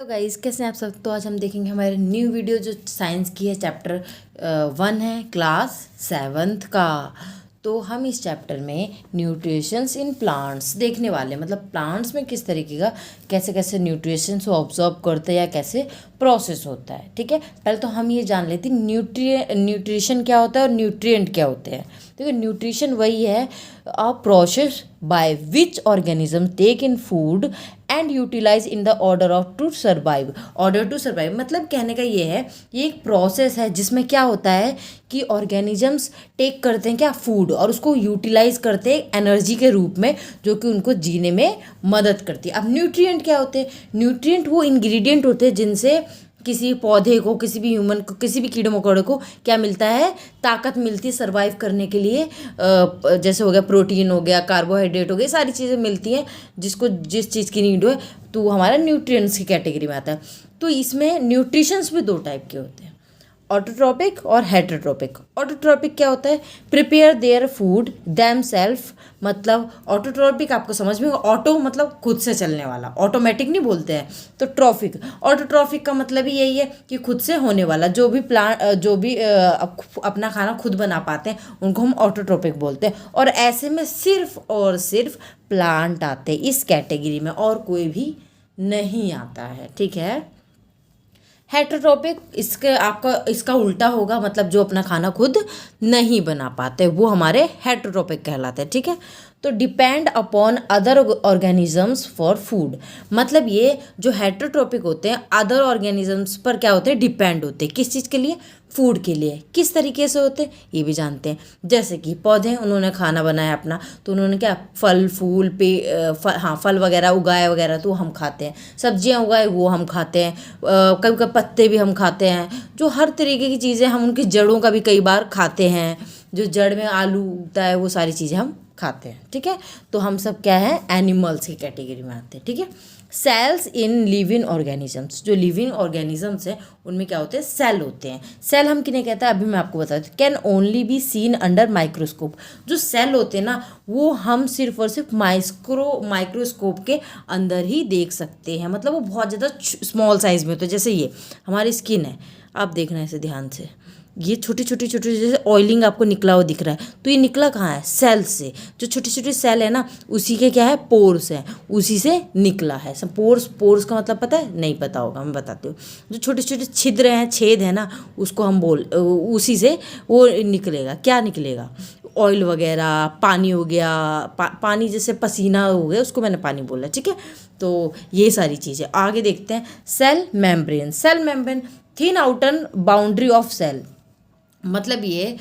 तो गाइस कैसे हैं आप सब। तो आज हम देखेंगे हमारे न्यू वीडियो जो साइंस की है। चैप्टर 1 है क्लास 7th का। तो हम इस चैप्टर में न्यूट्रिशंस इन प्लांट्स देखने वाले हैं। मतलब प्लांट्स में किस तरीके का कैसे कैसे न्यूट्रिशंस को ऑब्जॉर्व करते हैं या कैसे प्रोसेस होता है। ठीक है, पहले तो हम ये जान लेते हैं न्यूट्रिशन क्या होता है और न्यूट्रिएंट क्या होते हैं। देखो न्यूट्रिशन वही है a process by which organism take in food and utilise in the order of to survive. Order to survive मतलब कहने का ये है, ये एक प्रोसेस है जिसमें क्या होता है कि ऑर्गेनिजम्स टेक करते हैं क्या फूड और उसको यूटिलाइज करते हैं एनर्जी के रूप में, जो कि उनको जीने में मदद करती है। अब न्यूट्रिएंट क्या होते हैं? न्यूट्रिएंट वो इंग्रेडिएंट होते हैं जिनसे किसी पौधे को, किसी भी ह्यूमन को, किसी भी कीड़े मकोड़े को क्या मिलता है? ताकत मिलती है सर्वाइव करने के लिए। जैसे हो गया प्रोटीन, हो गया कार्बोहाइड्रेट, हो गया, सारी चीज़ें मिलती हैं जिसको जिस चीज़ की नीड हो, तो वो हमारा न्यूट्रिएंट्स की कैटेगरी में आता है। तो इसमें न्यूट्रिशंस भी दो टाइप के होते हैं, ऑटोट्रॉपिक और हेटरोट्रॉपिक। ऑटोट्रॉपिक क्या होता है? Prepare their food them self. मतलब ऑटोट्रॉपिक आपको समझ में, ऑटो मतलब खुद से चलने वाला, ऑटोमेटिक नहीं बोलते हैं। तो ट्रॉफिक, ऑटोट्रॉफिक का मतलब ही यही है कि खुद से होने वाला, जो भी अपना खाना खुद बना पाते हैं उनको हम ऑटोट्रॉपिक बोलते हैं। और ऐसे में सिर्फ और सिर्फ प्लांट आते हैं इस कैटेगरी में, और कोई भी नहीं आता है। ठीक है। हेटरोट्रॉपिक इसका उल्टा होगा, मतलब जो अपना खाना खुद नहीं बना पाते वो हमारे हेटरोट्रॉपिक कहलाते हैं। ठीक है। तो depend upon other organisms for food, मतलब ये जो हेटरोट्रॉपिक होते हैं अदर ऑर्गेनिजम्स पर क्या होते हैं? डिपेंड होते हैं। किस चीज़ के लिए? फूड के लिए। किस तरीके से होते हैं ये भी जानते हैं। जैसे कि पौधे, उन्होंने खाना बनाया अपना, तो उन्होंने क्या फल फूल फल वगैरह उगाए वगैरह, तो हम खाते हैं। सब्जियां उगाए वो हम खाते हैं। कभी कभी पत्ते भी हम खाते हैं। जो हर तरीके की चीज़ें, हम उनकी जड़ों का भी कई बार खाते हैं। जो जड़ में आलू उगता है वो सारी चीज़ें हम खाते हैं। ठीक है। तो हम सब क्या है? एनिमल्स की कैटेगरी में आते हैं। ठीक है। सेल्स इन लिविंग ऑर्गेनिजम्स, जो लिविंग ऑर्गेनिजम्स हैं उनमें क्या होते हैं? सेल होते हैं। सेल हम किन्हें कहते हैं अभी मैं आपको बता दूँ। Can only be seen under microscope. जो सेल होते हैं ना वो हम सिर्फ और सिर्फ माइक्रोस्कोप के अंदर ही देख सकते हैं। मतलब वो बहुत ज़्यादा स्मॉल साइज में होते हैं। जैसे ये हमारी स्किन है, आप देखना इसे ध्यान से, ये छोटी छोटी जैसे ऑयलिंग आपको निकला हुआ दिख रहा है, तो ये निकला कहाँ है? सेल से। जो छोटी छोटी सेल है ना उसी के क्या है? पोर्स हैं, उसी से निकला है सब। पोर्स का मतलब पता है? नहीं पता होगा, मैं बताती हूँ। जो छोटे छोटे छिद्र हैं, छेद है ना, उसको हम उसी से वो निकलेगा। क्या निकलेगा? ऑयल वगैरह, पानी हो गया, पानी जैसे पसीना हो गया, उसको मैंने पानी बोला। ठीक है। तो ये सारी चीज़ें आगे देखते हैं। Cell membrane thin outer boundary of cell, मतलब ये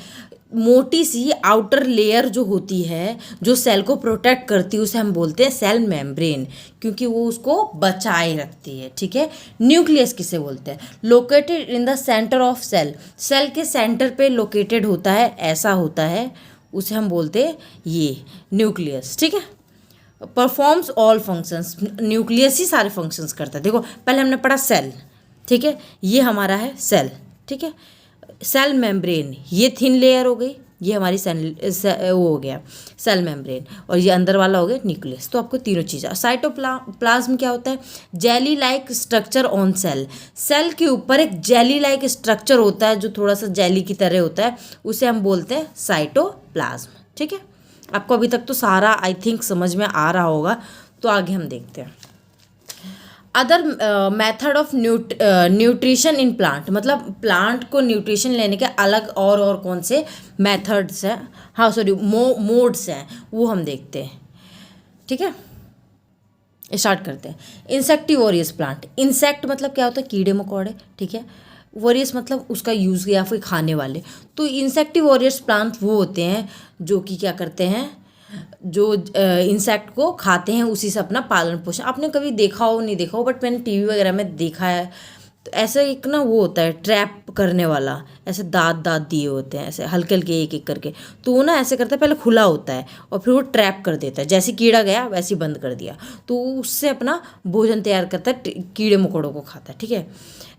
मोटी सी आउटर लेयर जो होती है जो सेल को प्रोटेक्ट करती है उसे हम बोलते हैं सेल मेम्ब्रेन, क्योंकि वो उसको बचाए रखती है। ठीक है। न्यूक्लियस किसे बोलते हैं? Located in the centre of cell, cell के सेंटर पे लोकेटेड होता है, ऐसा होता है, उसे हम बोलते हैं ये न्यूक्लियस। ठीक है। परफॉर्म्स ऑल फंक्शंस, न्यूक्लियस ही सारे फंक्शंस करता है। देखो पहले हमने पढ़ा सेल, ठीक है, ये हमारा है सेल। ठीक है। सेल मेम्ब्रेन ये थिन लेयर हो गई, ये हमारी वो हो गया सेल मेम्ब्रेन, और ये अंदर वाला हो गया न्यूक्लियस। तो आपको तीनों चीज़ें। साइटोप्लाज्म क्या होता है? Jelly like structure on cell, cell के ऊपर एक जेली लाइक स्ट्रक्चर होता है जो थोड़ा सा जेली की तरह होता है, उसे हम बोलते हैं साइटोप्लाज्म। ठीक है। आपको अभी तक तो सारा आई थिंक समझ में आ रहा होगा। तो आगे हम देखते हैं other method of nutrition in plant, मतलब प्लांट को न्यूट्रिशन लेने के अलग और कौन से मेथड्स हैं, हाँ सॉरी मोड्स हैं, वो हम देखते हैं। ठीक है। स्टार्ट करते हैं। इंसेक्टिवोरियस प्लांट, इंसेक्ट मतलब क्या होता है? कीड़े मकोड़े। ठीक है। वोरियस मतलब उसका यूज़ या फिर खाने वाले। तो इंसेक्टिवोरियस प्लांट वो होते हैं जो कि क्या करते हैं, जो इंसेक्ट को खाते हैं, उसी से अपना पालन पोषण। आपने कभी देखा हो नहीं देखा हो, बट मैंने टीवी वगैरह में देखा है। तो ऐसा एक ना वो होता है ट्रैप करने वाला, ऐसे दांत दिए होते हैं ऐसे हल्के हल्के एक एक करके, तो वो ना ऐसे करता है, पहले खुला होता है और फिर वो ट्रैप कर देता है, जैसे कीड़ा गया वैसे ही बंद कर दिया, तो उससे अपना भोजन तैयार करता है, कीड़े मकोड़ों को खाता है। ठीक है।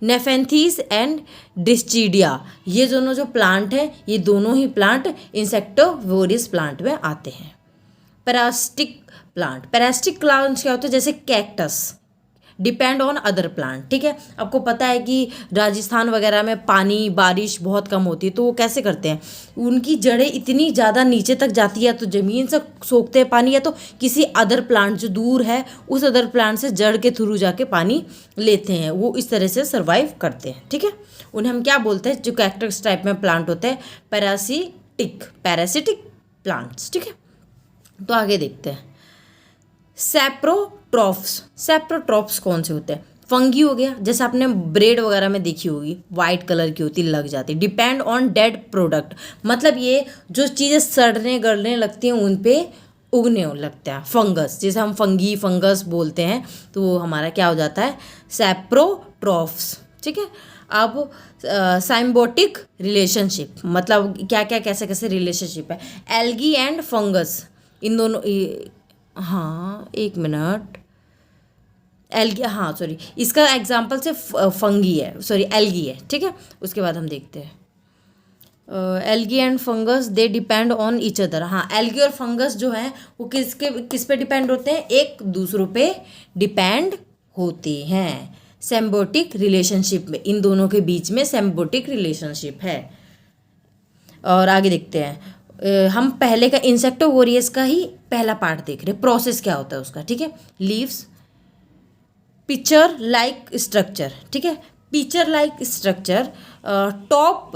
नेफेंथीस एंड डिस्चिडिया, ये दोनों जो प्लांट हैं, ये दोनों ही प्लांट इंसेक्टिवोरियस प्लांट में आते हैं। पैरासिटिक प्लांट क्या होता है? जैसे cactus, depend on other plant. ठीक है, आपको पता है कि राजस्थान वगैरह में पानी बारिश बहुत कम होती है, तो वो कैसे करते हैं, उनकी जड़ें इतनी ज़्यादा नीचे तक जाती है, तो ज़मीन से सोखते हैं पानी, या तो किसी अदर प्लांट जो दूर है उस अदर प्लांट से जड़ के थ्रू जाके पानी लेते हैं, वो इस तरह से सर्वाइव करते हैं। ठीक है, उन्हें हम क्या बोलते हैं, जो कैक्टस टाइप में प्लांट होते हैं, पैरासिटिक प्लांट्स। ठीक है, तो आगे देखते हैं सैप्रोट्रॉप्स कौन से होते हैं। फंगी हो गया, जैसे आपने ब्रेड वगैरह में देखी होगी, वाइट कलर की होती, लग जाती, डिपेंड ऑन डेड प्रोडक्ट, मतलब ये जो चीज़ें सड़ने गलने लगती हैं उन पे उगने लगता है। फंगस, जैसे हम फंगस बोलते हैं, तो वो हमारा क्या हो जाता है, सैप्रोट्रॉप्स। ठीक है, अब साइम्बोटिक रिलेशनशिप, मतलब क्या क्या कैसे कैसे रिलेशनशिप है, एल्गी एंड फंगस, इन दोनों, हाँ एक मिनट, एल्गी, हाँ सॉरी, इसका एग्जाम्पल से फंगी है, सॉरी एल्गी है। ठीक है, उसके बाद हम देखते हैं algae and fungus they depend on each other. हाँ, एल्गी और फंगस जो हैं वो किस पे डिपेंड होते हैं, एक दूसरों पे डिपेंड होते हैं। सिम्बायोटिक रिलेशनशिप में, इन दोनों के बीच में सिम्बायोटिक रिलेशनशिप है। और आगे देखते हैं, हम पहले का इंसेक्टोवोरियस का ही पहला पार्ट देख रहे हैं, प्रोसेस क्या होता है उसका। ठीक है, लीव्स पिक्चर लाइक स्ट्रक्चर। ठीक है, pitcher like structure, top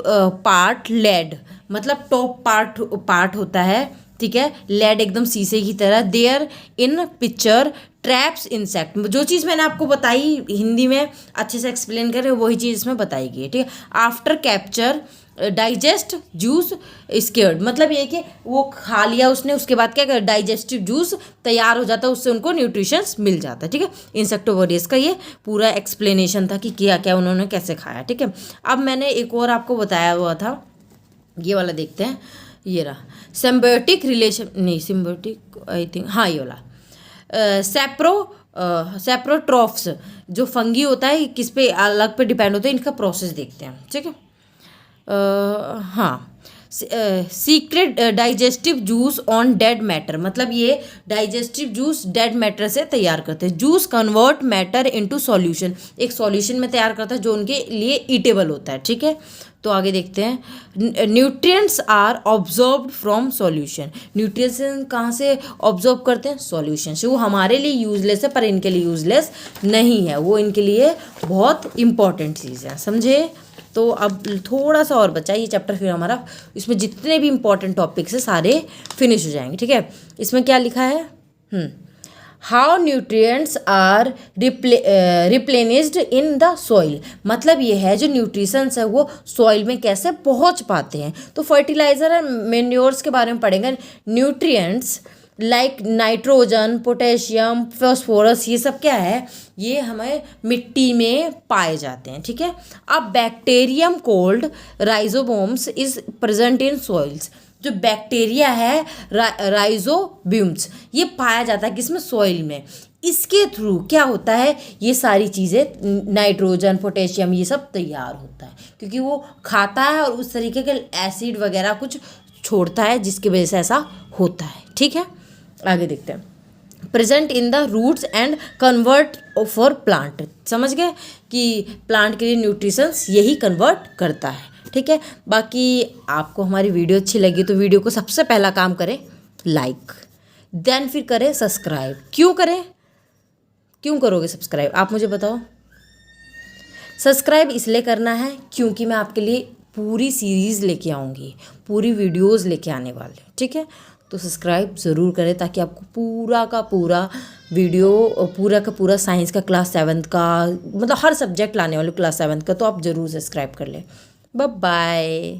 part lid, मतलब टॉप पार्ट होता है। ठीक है, लेड एकदम शीशे की तरह, there in pitcher traps insect, जो चीज़ मैंने आपको बताई हिंदी में अच्छे से एक्सप्लेन कर रहे वही चीज़ इसमें बताई गई है। ठीक है, after capture digest juice scared, मतलब ये कि वो खा लिया उसने, उसके बाद क्या कर, डाइजेस्टिव जूस तैयार हो जाता है, उससे उनको न्यूट्रिशंस मिल जाता है। ठीक है, इंसेक्टोवोरियस का ये पूरा एक्सप्लेनेशन था कि क्या क्या उन्होंने कैसे खाया। ठीक है, अब मैंने एक और आपको बताया हुआ था, ये वाला देखते हैं, ये रहा सिम्बायोटिक रिलेशन, नहीं सिम्बायोटिक आई थिंक, हाँ ये वाला सैप्रोट्रॉप्स जो फंगी होता है, किस पे अलग पे डिपेंड होता है, इनका प्रोसेस देखते हैं। ठीक है, हाँ, secret digestive juice on dead matter, मतलब ये डाइजेस्टिव जूस डेड मैटर से तैयार करते हैं। Juice convert matter into solution, एक सॉल्यूशन में तैयार करता है जो उनके लिए ईटेबल होता है। ठीक है, तो आगे देखते हैं, nutrients are observed from solution, nutrients कहाँ से ऑब्जर्व करते हैं, सॉल्यूशन से। वो हमारे लिए यूजलेस है पर इनके लिए यूजलेस नहीं है, वो इनके लिए बहुत इंपॉर्टेंट चीज़ है, समझे। तो अब थोड़ा सा और बचा ये चैप्टर, फिर हमारा इसमें जितने भी इंपॉर्टेंट टॉपिक्स है सारे फिनिश हो जाएंगे। ठीक है, इसमें क्या लिखा है, how nutrients are replenished in the soil, मतलब ये है जो न्यूट्रिशंस है वो सॉइल में कैसे पहुंच पाते हैं। तो फर्टिलाइज़र और मेन्योर्स के बारे में पढ़ेंगे। Nutrients like nitrogen, potassium, phosphorus, ये सब क्या है, ये हमें मिट्टी में पाए जाते हैं। ठीक है, अब bacterium called rhizobiums is present in soils, जो बैक्टीरिया है राइजोबियम्स, ये पाया जाता है किसमें, सॉइल में। इसके थ्रू क्या होता है, ये सारी चीज़ें नाइट्रोजन, पोटेशियम, ये सब तैयार होता है, क्योंकि वो खाता है और उस तरीके के एसिड वगैरह कुछ छोड़ता है जिसकी वजह से ऐसा होता है। ठीक है, आगे देखते हैं, present in the roots and convert for plant, समझ गए कि प्लांट के लिए न्यूट्रिशंस यही कन्वर्ट करता है। ठीक है, बाकी आपको हमारी वीडियो अच्छी लगी तो वीडियो को सबसे पहला काम करें लाइक, देन फिर करें सब्सक्राइब। क्यों करें, क्यों करोगे सब्सक्राइब, आप मुझे बताओ। सब्सक्राइब इसलिए करना है क्योंकि मैं आपके लिए पूरी सीरीज़ लेके आऊँगी, पूरी वीडियोज़ लेके आने वाले। ठीक है, तो सब्सक्राइब ज़रूर करें ताकि आपको पूरा का पूरा वीडियो, पूरा का पूरा साइंस का क्लास 7 का, मतलब हर सब्जेक्ट लाने वाले क्लास 7 का, तो आप ज़रूर सब्सक्राइब कर लें। Bye bye.